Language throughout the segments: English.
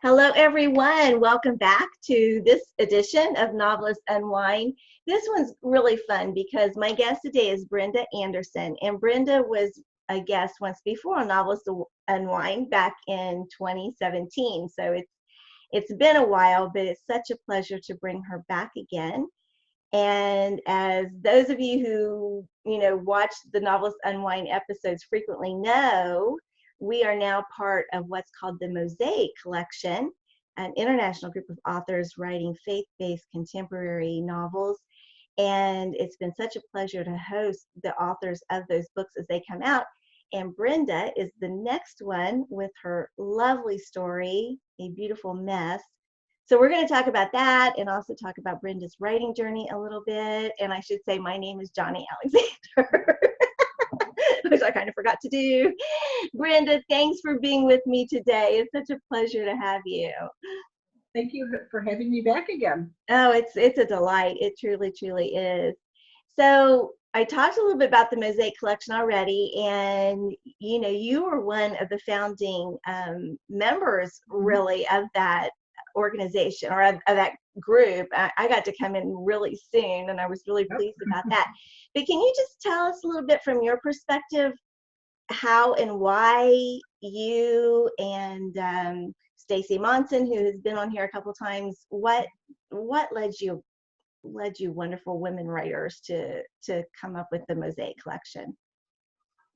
Hello, everyone. Welcome back to this edition of Novelists Unwind. This one's really fun because my guest today is Brenda Anderson, and Brenda was a guest once before on Novelists Unwind back in 2017. So it's been a while, but it's such a pleasure to bring her back again. And as those of you who watch the Novelists Unwind episodes frequently know, we are now part of what's called the Mosaic Collection, an international group of authors writing faith-based contemporary novels. And it's been such a pleasure to host the authors of those books as they come out. And Brenda is the next one with her lovely story, A Beautiful Mess. So we're going to talk about that and also talk about Brenda's writing journey a little bit. And I should say my name is Johnnie Alexander, which I kind of forgot to do. Brenda, thanks for being with me today. It's such a pleasure to have you. Thank you for having me back again. Oh, it's a delight. It truly, truly is. So I talked a little bit about the Mosaic Collection already, and you were one of the founding members, really, of that organization or of that group. I got to come in really soon, and I was really pleased about that. But can you just tell us a little bit from your perspective how and why you and Stacy Monson, who has been on here a couple times, what led you wonderful women writers to come up with the Mosaic Collection?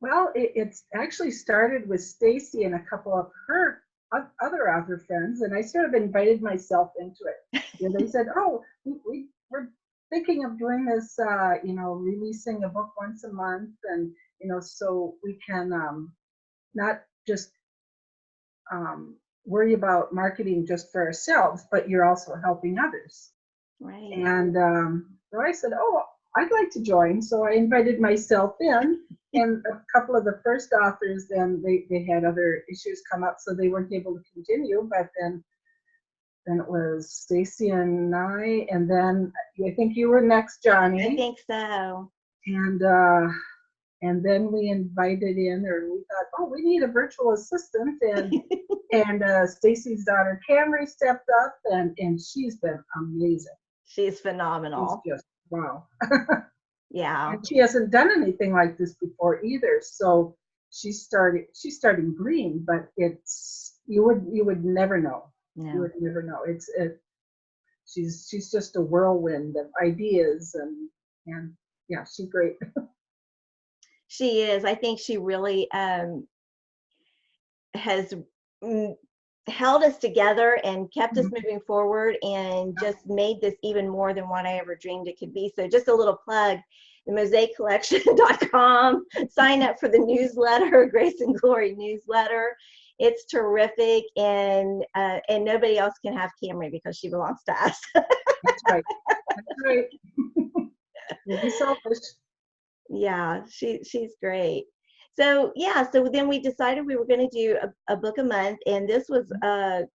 Well, it's actually started with Stacy and a couple of her other author friends, and I sort of invited myself into it. They said, "Oh, we're thinking of doing this, releasing a book once a month, and so we can not just worry about marketing just for ourselves, but you're also helping others." Right. And so I said, "Oh, I'd like to join." So I invited myself in, and a couple of the first authors, then they had other issues come up, so they weren't able to continue. But then it was Stacy and I, and then I think you were next, Johnnie. I think so. And then we invited in, or we thought, oh, we need a virtual assistant, and Stacy's daughter Camry stepped up, and she's been amazing. She's phenomenal. She's just wow. Yeah. And she hasn't done anything like this before either. So she's starting green, but you would never know. No. You would never know. She's just a whirlwind of ideas, and yeah, she's great. She is. I think she really has held us together and kept us moving forward, and just made this even more than what I ever dreamed it could be. So just a little plug, the mosaiccollection.com. Sign up for the newsletter, Grace and Glory newsletter. It's terrific, and nobody else can have Camry because she belongs to us. That's right. That's right. You'll be selfish. Yeah, she's great. So yeah, so then we decided we were going to do a book a month, and this was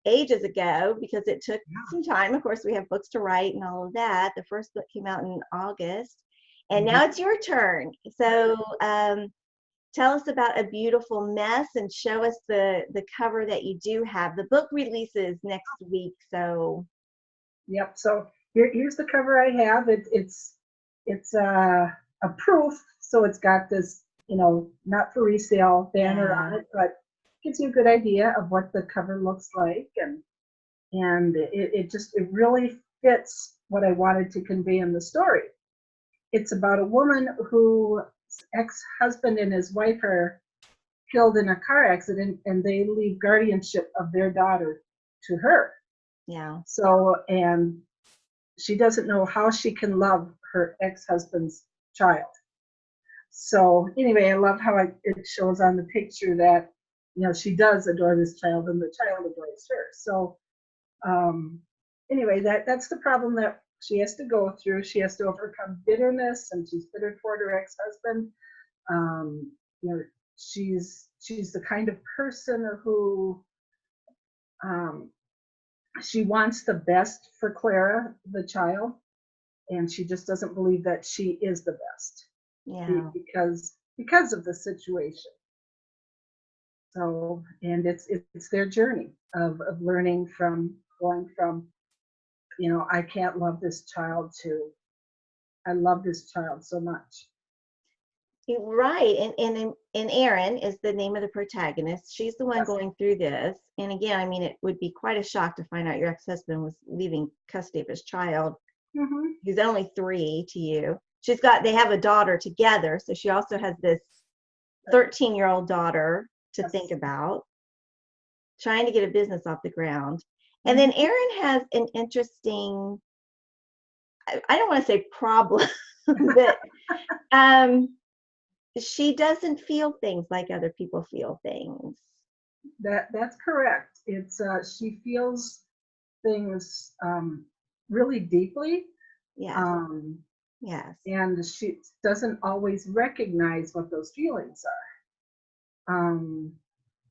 ages ago because it took some time. Of course, we have books to write and all of that. The first book came out in August, and now it's your turn. So tell us about A Beautiful Mess and show us the cover that you do have. The book releases next week, so. Yep. So here's the cover I have. It's a proof, so it's got this not for resale banner on it, but gives you a good idea of what the cover looks like, and it really fits what I wanted to convey in the story. It's about a woman whose ex-husband and his wife are killed in a car accident, and they leave guardianship of their daughter to her. Yeah. So, and she doesn't know how she can love her ex-husband's child. So anyway, I love how it shows on the picture that she does adore this child, and the child adores her. So anyway, that's the problem that she has to go through. She has to overcome bitterness, and she's bitter toward her ex-husband. She's the kind of person who she wants the best for Clara, the child, and she just doesn't believe that she is the best. Yeah. Because of the situation. So, and it's their journey of learning from going from, I can't love this child to I love this child so much. Right, and Erin is the name of the protagonist. She's the one Yes. going through this. And again, I mean, it would be quite a shock to find out your ex-husband was leaving custody of his child. Hmm. He's only 3 to you. They have a daughter together, so she also has this 13-year-old daughter to think Yes. about, trying to get a business off the ground. And then Hmm. Erin has an interesting, I don't want to say problem, but um, she doesn't feel things like other people feel things. That's correct. It's she feels things really deeply, Yes, um, yes. and she doesn't always recognize what those feelings are.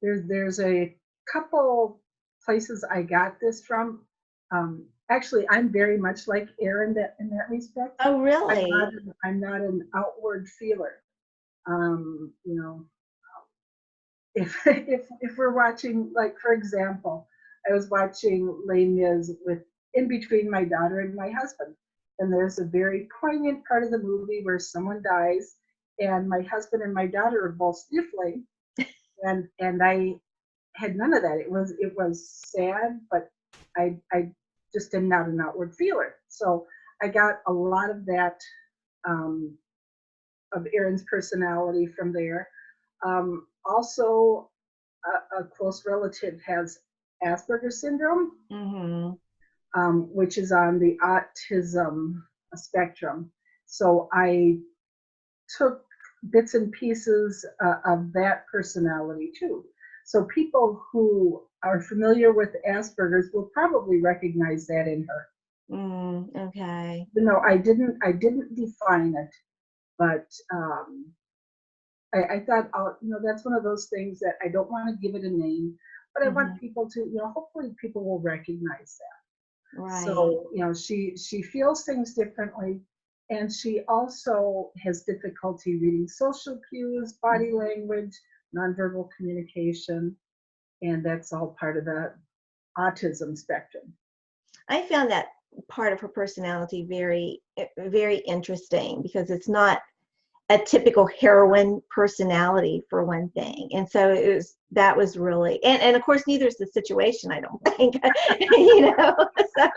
There's a couple places I got this from. Actually, I'm very much like Erin that in that respect. Oh, I'm really? not I'm not an outward feeler. You know, if we're watching, like for example, I was watching Les Mis with in between my daughter and my husband, and there's a very poignant part of the movie where someone dies, and my husband and my daughter are both sniffling, and I had none of that. It was sad, but I just am not an outward feeler. So I got a lot of that um, of Erin's personality from there. Also, a close relative has Asperger's syndrome, Mm-hmm. which is on the autism spectrum. So I took bits and pieces of that personality too. So people who are familiar with Asperger's will probably recognize that in her. Okay. No, I didn't define it, but I thought, that's one of those things that I don't want to give it a name, but I Mm-hmm. want people to, hopefully people will recognize that. Right. So, she feels things differently, and she also has difficulty reading social cues, body language, nonverbal communication, and that's all part of the autism spectrum. I found that part of her personality very interesting because it's not a typical heroine personality for one thing. And so that was really, and of course, neither is the situation, I don't think, so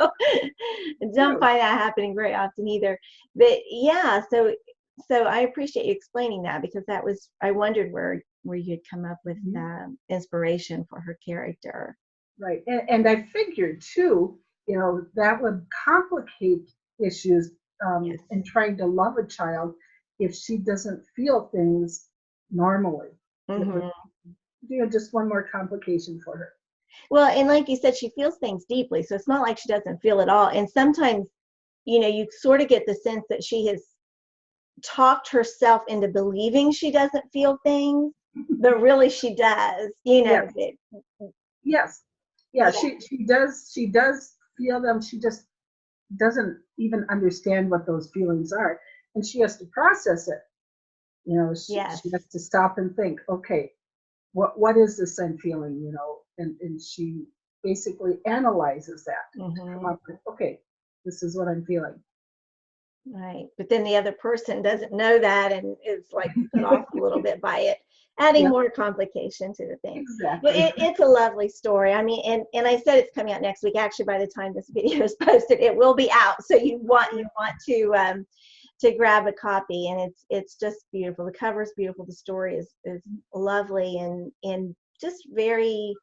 don't True. find that happening very often either. But yeah, so I appreciate you explaining that because I wondered where you'd come up with Mhm. inspiration for her character. Right. And I figured too, that would complicate issues Yes. in trying to love a child if she doesn't feel things normally. It would, Hmm. just one more complication for her. Well, and like you said, she feels things deeply, so it's not like she doesn't feel it all. And sometimes, you sort of get the sense that she has talked herself into believing she doesn't feel things, but really she does. Yes. Yes. Yeah, Yeah. she does feel them. She just doesn't even understand what those feelings are. And she has to process it. Yes. She has to stop and think, okay, what is this I'm feeling, and she basically analyzes that to come Hmm. up with, okay, this is what I'm feeling. Right. But then the other person doesn't know that and is like put off a little bit by it, adding Yep, more complication to the thing. But exactly. it's a lovely story. I mean, and I said it's coming out next week. Actually, by the time this video is posted, it will be out. So you want to grab a copy, and it's just beautiful. The cover is beautiful. The story is lovely and just very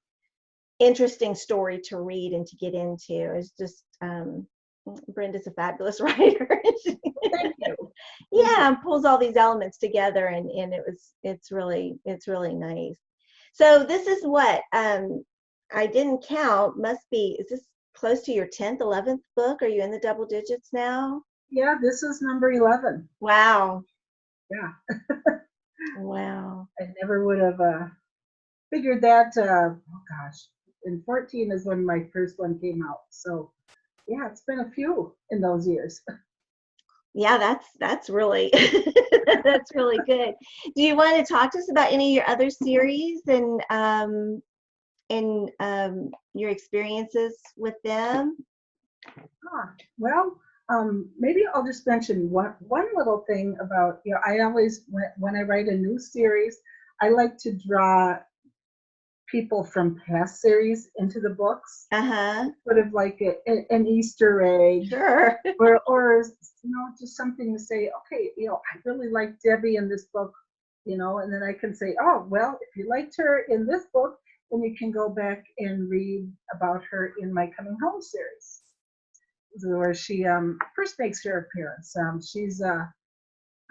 interesting story to read and to get into. It's just Brenda's a fabulous writer. Thank you. Thank you. Yeah, and pulls all these elements together, and it's really nice. So this is what I didn't count. Must be, is this close to your 10th, 11th book? Are you in the double digits now? Yeah, this is number 11. Wow. Yeah, Wow. I never would have figured that. Oh gosh, and 14 is when my first one came out. So yeah, it's been a few in those years. Yeah, that's really that's really good. Do you want to talk to us about any of your other series and your experiences with them? Well, maybe I'll just mention one little thing about, I always, when I write a new series, I like to draw people from past series into the books, Uh-huh. sort of like an Easter egg, Sure. or just something to say, okay, I really like Debbie in this book, and then I can say, oh, well, if you liked her in this book, then you can go back and read about her in my Coming Home series, where she first makes her appearance. She's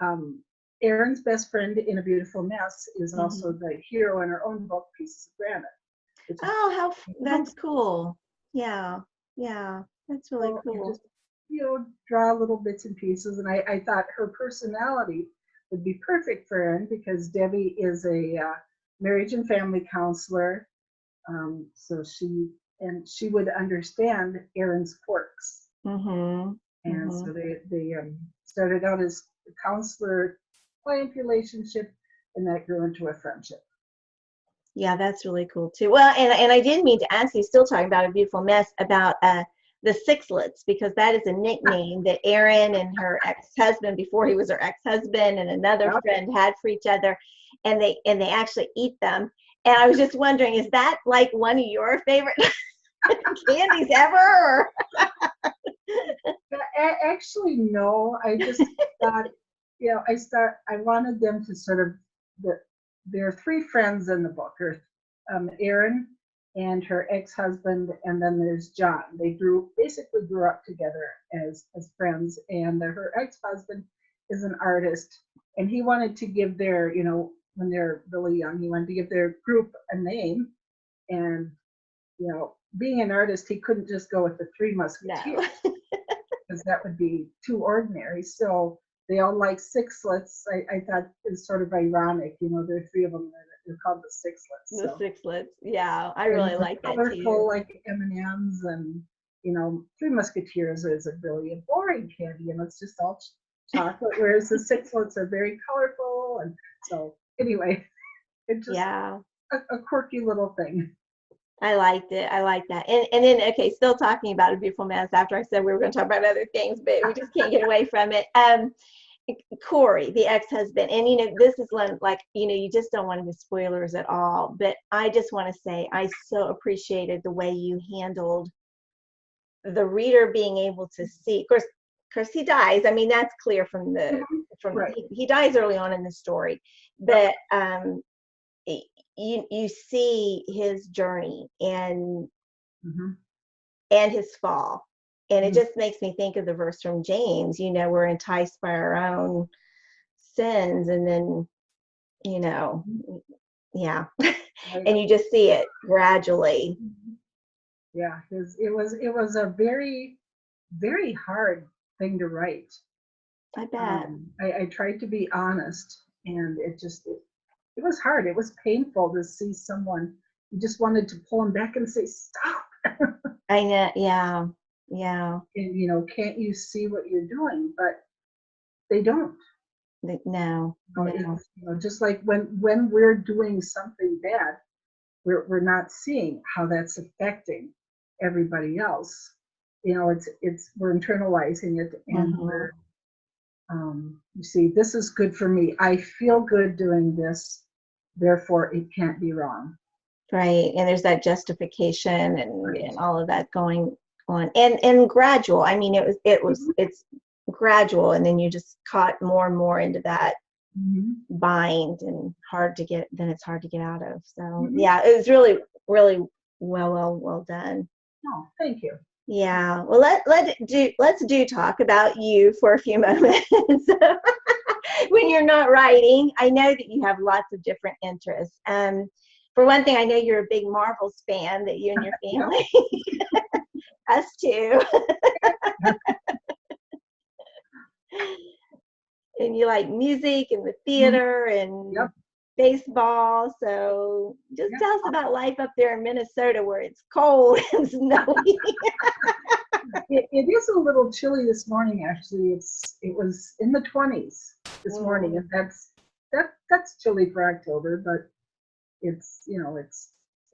um, Erin's best friend in A Beautiful Mess is also Hmm. the hero in her own book, Pieces of Granite, which is Oh, home. that's cool. Yeah. Yeah. That's really So I cool. just, draw little bits and pieces. And I thought her personality would be perfect for Erin because Debbie is a marriage and family counselor. So she would understand Erin's quirks. Mm-hmm. And Mm-hmm. so they started out as a counselor client relationship, and that grew into a friendship. Yeah, that's really cool too. Well, and I did mean to ask you, still talking about A Beautiful Mess, about the Sixlets, because that is a nickname that Erin and her ex-husband, before he was her ex-husband, and another Yep. friend had for each other, and they actually eat them. And I was just wondering, is that like one of your favorite candies ever? Or? Actually, no. I just thought, I wanted them to sort of, there are three friends in the book. There's Erin and her ex-husband, and then there's John. They basically grew up together as friends, and her ex-husband is an artist, and he wanted to give their, when they're really young, he wanted to give their group a name, and being an artist, he couldn't just go with the Three No. Musketeers because that would be too ordinary. So they all like sixlets. I thought it was sort of ironic, there are three of them that they're called the sixlets. The So Sixlets. Yeah, I and really they're like that colorful too. like M&Ms, and Three Musketeers is a really a boring candy, it's just all chocolate, whereas the sixlets are very colorful. And so anyway, it's just Yeah. a quirky little thing. I liked it. I like that. And then okay, still talking about A Beautiful Mess after I said we were going to talk about other things, but we just can't get away from it. Corey, the ex-husband, and this is like, you just don't want to give spoilers at all, but I just want to say I so appreciated the way you handled the reader being able to see. Of course he dies. I mean, that's clear from Mhm. Right. he dies early on in the story, Yep. but you see his journey Hmm. and his fall. And it Mm. just makes me think of the verse from James, we're enticed by our own sins, and then, you know, yeah. Right. And you just see it gradually. Mhm. Yeah, because it was a very, very hard thing to write. I bet. I tried to be honest, and it was hard. It was painful to see someone. You just wanted to pull them back and say, "Stop!" I know. Yeah. Yeah. And can't you see what you're doing? But they don't. No, no. It's just like when we're doing something bad, we're not seeing how that's affecting everybody else. It's we're internalizing it, and Hmm. you see, this is good for me. I feel good doing this, therefore it can't be wrong. Right. And there's that justification and Right. all of that going on, and gradual. I mean, Mhm. it's gradual, and then you just caught more and more into that Mhm. bind, and it's hard to get out of. So Mhm. yeah, it was really, really well done. Oh, thank you. Yeah. Well, let's do talk about you for a few moments. When you're not writing, I know that you have lots of different interests. For one thing, I know you're a big Marvels fan, that you and your Yep. family, us too, and you like music and the Mhm. theater and Yep. baseball. So just Yep. tell us about life up there in Minnesota, where it's cold and snowy. it is a little chilly this morning. Actually, it was in the 20s this morning, and that's chilly for October, but it's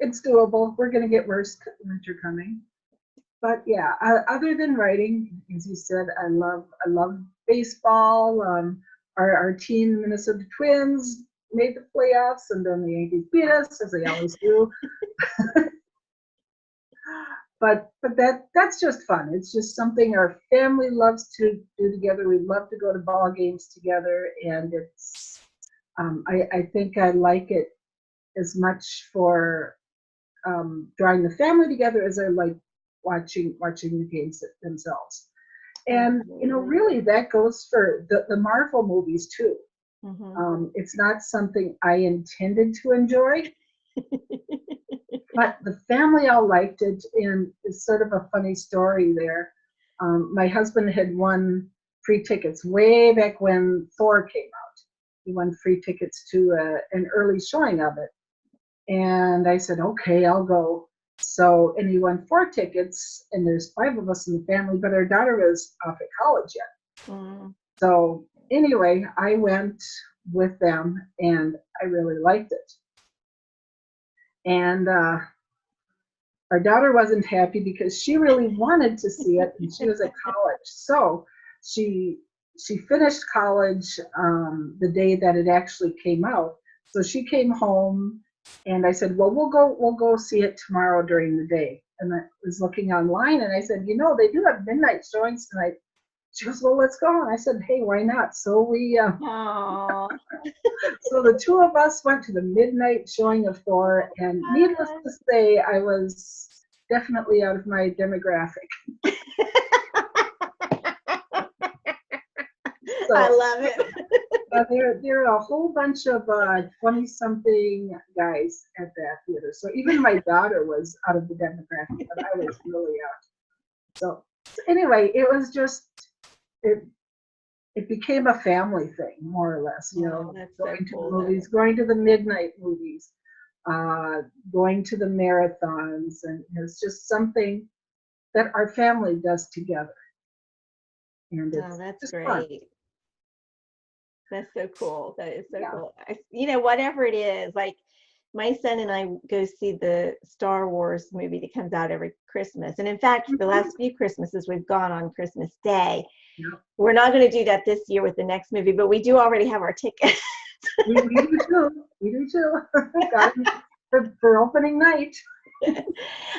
it's doable. We're going to get worse winter coming. But yeah, other than writing, as you said, I love baseball. Our team, Minnesota Twins, made the playoffs, and then the Yankees beat us, as they always do. But that's just fun. It's just something our family loves to do together. We love to go to ball games together, and it's I think I like it as much for drawing the family together as I like watching the games themselves. And really that goes for the Marvel movies too. It's not something I intended to enjoy, but the family all liked it, and it's sort of a funny story there. My husband had won free tickets way back when Thor came out. He won free tickets to an early showing of it. And I said, okay, I'll go. So, and he won 4 tickets, and there's 5 of us in the family, but our daughter was off at college yet. So anyway, I went with them, and I really liked it. And our daughter wasn't happy because she really wanted to see it, and she was at college. So she finished college the day that it actually came out. So she came home, and I said, well, we'll go see it tomorrow during the day. And I was looking online, and I said, they do have midnight showings tonight. She goes, well, let's go. And I said, hey, why not? So we, so the 2 of us went to the midnight showing of Thor, and needless to say, I was definitely out of my demographic. So, I love it. There are a whole bunch of 20-something guys at that theater. So even my daughter was out of the demographic, but I was really out. So anyway, it was just, it became a family thing, more or less, going to the movies, going to the midnight movies, going to the marathons, and it's just something that our family does together. And that's great. Fun. That's so cool. That is so cool. Whatever it is, like my son and I go see the Star Wars movie that comes out every Christmas. And in fact, the last few Christmases we've gone on Christmas Day. Yeah. We're not going to do that this year with the next movie, but we do already have our tickets. we do too. We do too. for opening night.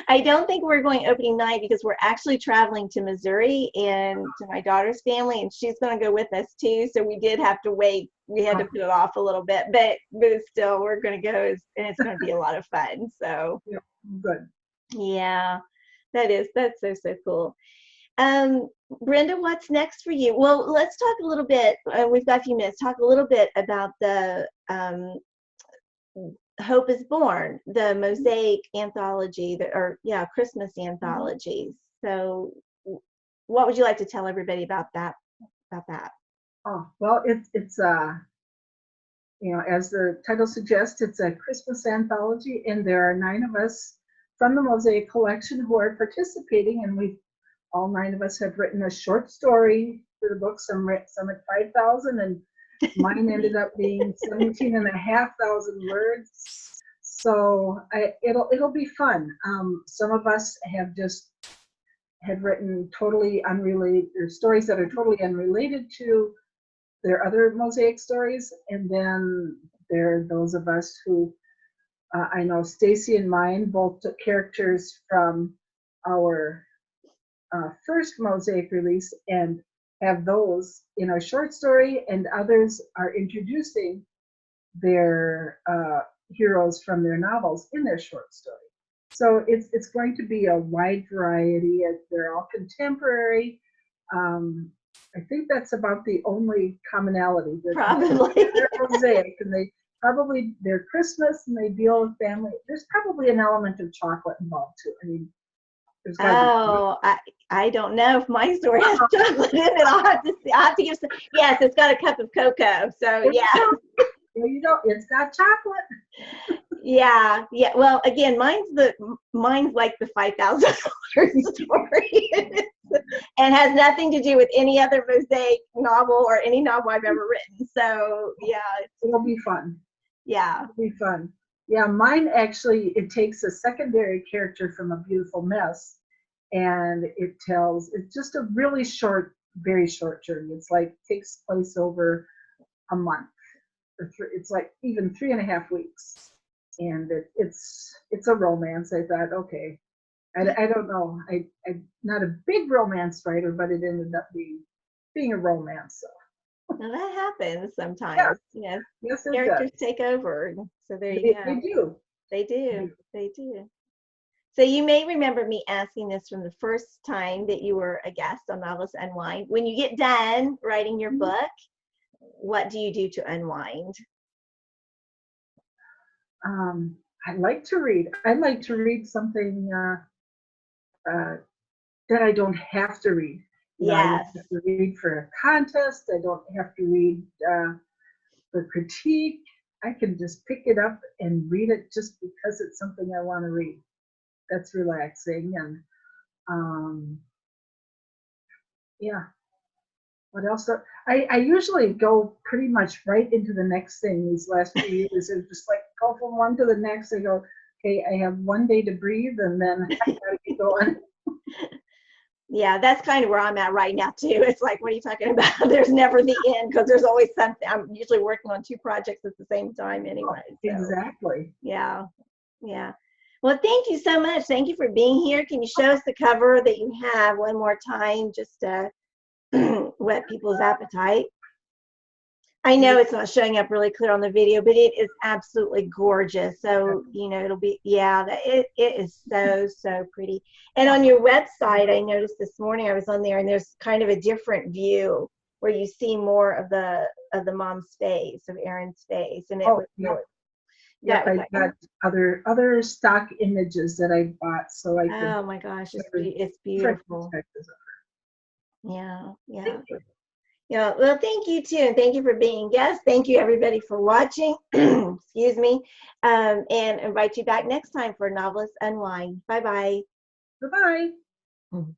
I don't think we're going opening night because we're actually traveling to Missouri and to my daughter's family, and she's going to go with us too. So we did have to wait. We had to put it off a little bit, but still, we're going to go, and it's going to be a lot of fun. So yeah, good. Yeah, that's so cool. Brenda, what's next for you? Well, let's talk a little bit. We've got a few minutes. Talk a little bit about the Hope is Born, the Mosaic anthology, Christmas anthologies. So what would you like to tell everybody about that? Oh, well, it's as the title suggests, it's a Christmas anthology, and there are 9 of us from the Mosaic Collection who are participating, and all 9 of us have written a short story for the book, some at 5,000, and mine ended up being 17,500 words. So it'll be fun. Some of us have written totally unrelated, or stories that are totally unrelated to their other Mosaic stories, and then there are those of us who I know Stacy and mine both took characters from our first Mosaic release and have those in our short story, and others are introducing their heroes from their novels in their short story. So it's going to be a wide variety. They're all contemporary. I think that's about the only commonality. Probably. They're Mosaic, and they're Christmas, and they deal with family. There's probably an element of chocolate involved too. I mean, I don't know if my story has chocolate in it. I'll have to see. I'll have to give some. Yes, it's got a cup of cocoa. So yeah. It's got chocolate. Yeah. Well, again, mine's like the 5,000 story, and has nothing to do with any other Mosaic novel or any novel I've ever written. So yeah, It'll be fun. yeah. It'll be fun. Yeah, mine actually, it takes a secondary character from A Beautiful Mess, and it's just a really short, very short journey. It's like takes place over a month. It's like even 3.5 weeks, and it's a romance. I thought, okay, I don't know. I'm not a big romance writer, but it ended up being a romance. So Now that happens yeah, sometimes. yes, it Characters does. take over. So there you They go. do. They do. They do. So you may remember me asking this from the first time that you were a guest on Novelists Unwind. When you get done writing your book, what do you do to unwind? I like to read. I like to read something uh, that I don't have to read. I don't Yes. have to read for a contest. I don't have to read for critique. I can just pick it up and read it just because it's something I want to read. That's relaxing. And yeah, what else? I usually go pretty much right into the next thing. These last few years, it's just like go from one to the next. I go, okay, I have one day to breathe, and then I gotta get going. Yeah, that's kind of where I'm at right now too. It's like, what are you talking about? There's never the end because there's always something. I'm usually working on 2 projects at the same time anyway. So Exactly. yeah, yeah. Well, thank you so much. Thank you for being here. Can you show us the cover that you have one more time, just to whet people's appetite? I know it's not showing up really clear on the video, but it is absolutely gorgeous. So, it'll be, yeah, it is so pretty. And on your website, I noticed this morning I was on there, and there's kind of a different view where you see more of the mom's face, of Erin's face, and it was really, Yep, that was I like, got other stock images that I bought, so I could oh my gosh, it's different beautiful. perspectives. Yeah, yeah. Thank you. Yeah, well, thank you too, and thank you for being guests. Thank you everybody for watching. Excuse me, and invite you back next time for Novelists Unwind. Bye bye. Bye bye.